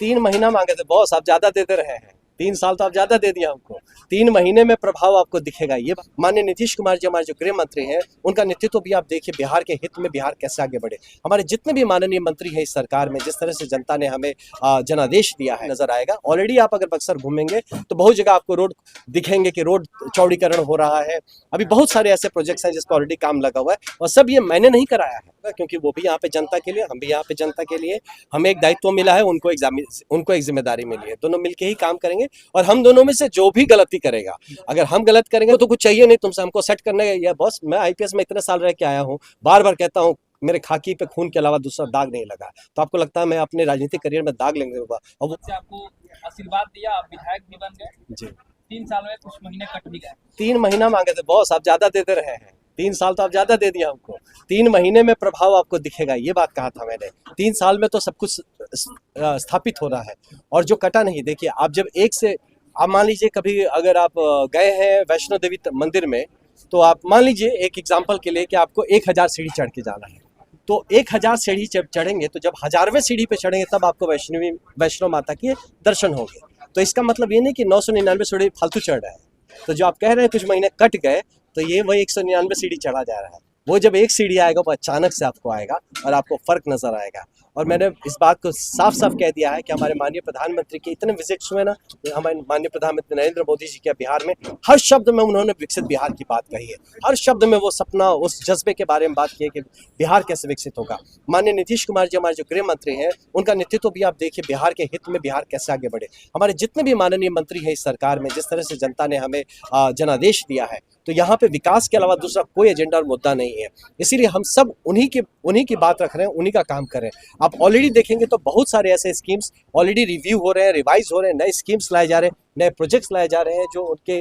3 महीना मांगे थे बॉस, आप ज्यादा देते रहे हैं। 3 साल तो आप ज्यादा दे दिया हमको। 3 महीने में प्रभाव आपको दिखेगा। ये माननीय नीतीश कुमार जी हमारे जो गृह मंत्री हैं, उनका नेतृत्व भी आप देखिए, बिहार के हित में बिहार कैसे आगे बढ़े। हमारे जितने भी माननीय मंत्री हैं इस सरकार में, जिस तरह से जनता ने हमें जनादेश दिया है, नजर आएगा। ऑलरेडी आप अगर बक्सर घूमेंगे तो बहुत जगह आपको रोड दिखेंगे कि रोड चौड़ीकरण हो रहा है। अभी बहुत सारे ऐसे प्रोजेक्ट्स हैं जिस पर ऑलरेडी काम लगा हुआ है, और सब ये मैंने नहीं कराया है, क्योंकि वो भी यहाँ पे जनता के लिए, हम भी यहाँ पे जनता के लिए। हमें एक दायित्व मिला है, उनको एक जिम्मेदारी मिली है। दोनों मिलके ही काम करेंगे, और हम दोनों में से जो भी गलती करेगा, अगर हम गलत करेंगे तो कुछ चाहिए नहीं तुमसे, हमको सेट करने या बॉस। मैं आईपीएस में इतने साल रह के आया हूँ, बार बार कहता हूँ मेरे खाकी पे खून के अलावा दूसरा दाग नहीं लगा। तो आपको लगता है मैं अपने राजनीतिक करियर में दाग लेंगे होगा? और वो आपको आशीर्वाद दिया, आप विधायक भी बन गए जी। 3 साल में कुछ महीने कट भी गए। 3 महीना मांगे थे बॉस, आप ज्यादा देते रहे हैं। 3 साल तो आप ज्यादा दे दिया हमको। 3 महीने में प्रभाव आपको दिखेगा, ये बात कहा था मैंने। 3 साल में तो सब कुछ स्थापित हो रहा है, और जो कटा नहीं, देखिए आप जब एक से, आप मान लीजिए कभी अगर आप गए हैं वैष्णो देवी मंदिर में, तो आप मान लीजिए एक एग्जाम्पल के लिए कि आपको 1000 सीढ़ी चढ़ के जाना है, तो 1000 सीढ़ी जब चढ़ेंगे, तो जब 1000वें सीढ़ी पे चढ़ेंगे तब आपको वैष्णो माता के दर्शन होंगे। तो इसका मतलब ये नहीं कि 999 सीढ़ी फालतू चढ़ रहा है। तो जो आप कह रहे हैं कुछ महीने कट गए, तो ये वही 199 सीढ़ी चढ़ा जा रहा है। वो जब एक सीढ़ी आएगा वो अचानक से आपको आएगा और आपको फर्क नजर आएगा। और मैंने इस बात को साफ साफ कह दिया है कि हमारे माननीय प्रधानमंत्री के इतने विजिट्स हुए ना, हमारे माननीय प्रधानमंत्री नरेंद्र मोदी जी के बिहार में, हर शब्द में उन्होंने विकसित बिहार की बात कही है। हर शब्द में वो सपना, उस जज्बे के बारे में बात की है कि बिहार कैसे विकसित होगा। माननीय नीतीश कुमार जी हमारे जो गृह मंत्री हैं, उनका नेतृत्व भी आप देखिए, बिहार के हित में बिहार कैसे आगे बढ़े। हमारे जितने भी माननीय मंत्री हैं इस सरकार में, जिस तरह से जनता ने हमें जनादेश दिया है, तो यहाँ पे विकास के अलावा दूसरा कोई एजेंडा और मुद्दा नहीं है। इसीलिए हम सब उन्हीं की बात रख रहे हैं, उन्हीं का काम कर रहे हैं। आप ऑलरेडी देखेंगे तो बहुत सारे ऐसे स्कीम्स ऑलरेडी रिव्यू हो रहे हैं, रिवाइज हो रहे हैं, नए स्कीम्स लाए जा रहे हैं, नए प्रोजेक्ट्स लाए जा रहे हैं, जो उनके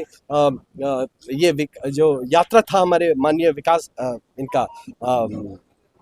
जो यात्रा था हमारे माननीय विकास इनका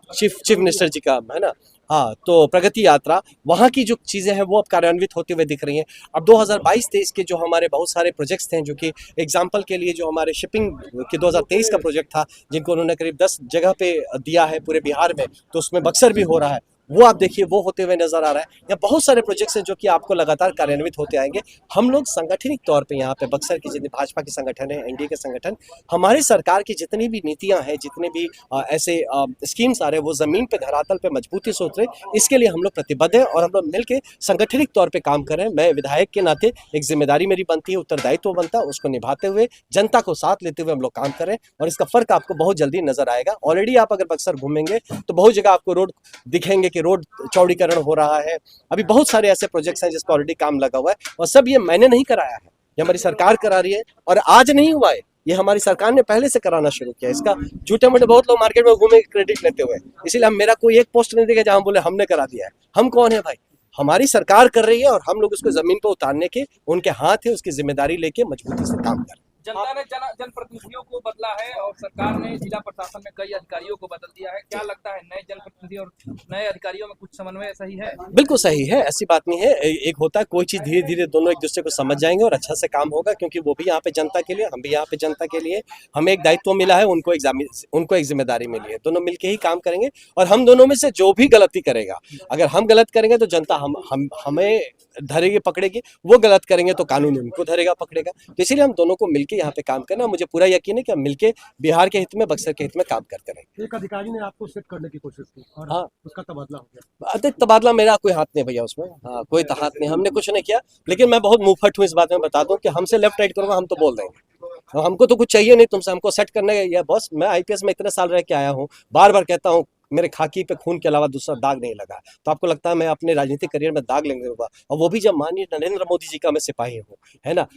चीफ मिनिस्टर जी का, है ना, हाँ, तो प्रगति यात्रा, वहाँ की जो चीज़ें हैं वो अब कार्यान्वित होते हुए दिख रही हैं। अब 2022-23 के जो हमारे बहुत सारे प्रोजेक्ट्स थे, जो कि एग्जाम्पल के लिए जो हमारे शिपिंग के 2023 का प्रोजेक्ट था, जिनको उन्होंने करीब 10 जगह पे दिया है पूरे बिहार में, तो उसमें बक्सर भी हो रहा है, वो आप देखिए वो होते हुए नजर आ रहा है। या बहुत सारे प्रोजेक्ट्स हैं जो कि आपको लगातार कार्यान्वित होते आएंगे। हम लोग संगठनिक तौर पे यहाँ पे बक्सर की जितनी भाजपा के संगठन है, एनडीए के संगठन, हमारी सरकार की जितनी भी नीतियां हैं, जितने भी ऐसे स्कीम्स आ रहे हैं, वो जमीन पे, धरातल पे मजबूती से उतरे, इसके लिए हम लोग प्रतिबद्ध हैं, और हम लोग मिलकर संगठनिक तौर पर काम कर रहे हैं। मैं विधायक के नाते एक जिम्मेदारी मेरी बनती है, उत्तरदायित्व बनता है, उसको निभाते हुए जनता को साथ लेते हुए हम लोग काम कर रहे हैं, और इसका फर्क आपको बहुत जल्दी नजर आएगा। ऑलरेडी आप अगर बक्सर घूमेंगे तो बहुत जगह आपको रोड दिखेंगे कि रोड चौड़ीकरण हो रहा है। अभी बहुत सारे ऐसे प्रोजेक्ट्स हैं जिस पर ऑलरेडी काम लगा हुआ है, और सब ये मैंने नहीं कराया है, ये हमारी सरकार करा रही है, और आज नहीं हुआ है, ये हमारी सरकार ने पहले से कराना शुरू किया। इसका झूठे मूठे बहुत लोग मार्केट में घूमे क्रेडिट लेते हुए, इसीलिए हम, मेरा कोई एक पोस्ट नहीं देगा जहां बोले हमने करा दिया है। हम कौन है भाई? हमारी सरकार कर रही है, और हम लोग उसको जमीन पर उतारने के उनके हाथ है, उसकी जिम्मेदारी लेके मजबूती से काम कर। जनता ने जनप्रतिनिधियों को बदला है, और सरकार ने जिला प्रशासन में कई अधिकारियों को बदल दिया है। क्या लगता है, नए जनप्रतिनिधि और नए अधिकारियों में कुछ समन्वय सही है? बिल्कुल सही है, ऐसी बात नहीं है। एक होता है कोई चीज धीरे धीरे दोनों एक दूसरे को समझ जाएंगे और अच्छा से काम होगा, क्योंकि वो भी यहाँ पे जनता के लिए, हम भी यहाँ पे जनता के लिए। हमें एक दायित्व मिला है, उनको एक जिम्मेदारी मिली है। दोनों मिलके ही काम करेंगे, और हम दोनों में से जो भी गलती करेगा, अगर हम गलत करेंगे तो जनता हमें धरेगी, पकड़ेगी, वो गलत करेंगे तो कानून उनको धरेगा, पकड़ेगा। तो इसीलिए हम दोनों को मिलके यहाँ पे काम करना, मुझे पूरा यकीन है कि हम मिलके बिहार के हित में, बक्सर के हित में काम करते रहेंगे। एक अधिकारी ने आपको सेट करने की कोशिश की, और हाँ, उसका तबादला हो गया। अरे तबादला मेरा कोई हाथ नहीं भैया उसमें, हाँ, कोई हाथ नहीं, हमने कुछ नहीं किया। लेकिन मैं बहुत मुंहफट हूँ इस बात में, बता दूं कि हमसे लेफ्ट राइट करूंगा हम तो बोल देंगे, हमको तो कुछ चाहिए नहीं तुमसे, हमको सेट करने या बॉस। मैं आईपीएस में इतने साल रह के आया हूँ, बार बार कहता हूँ मेरे खाकी पे खून के अलावा दूसरा दाग नहीं लगा। तो आपको लगता है मैं अपने राजनीतिक करियर में दाग लेंगे होगा? और वो भी जब माननीय नरेंद्र मोदी जी का मैं सिपाही हूँ, है ना।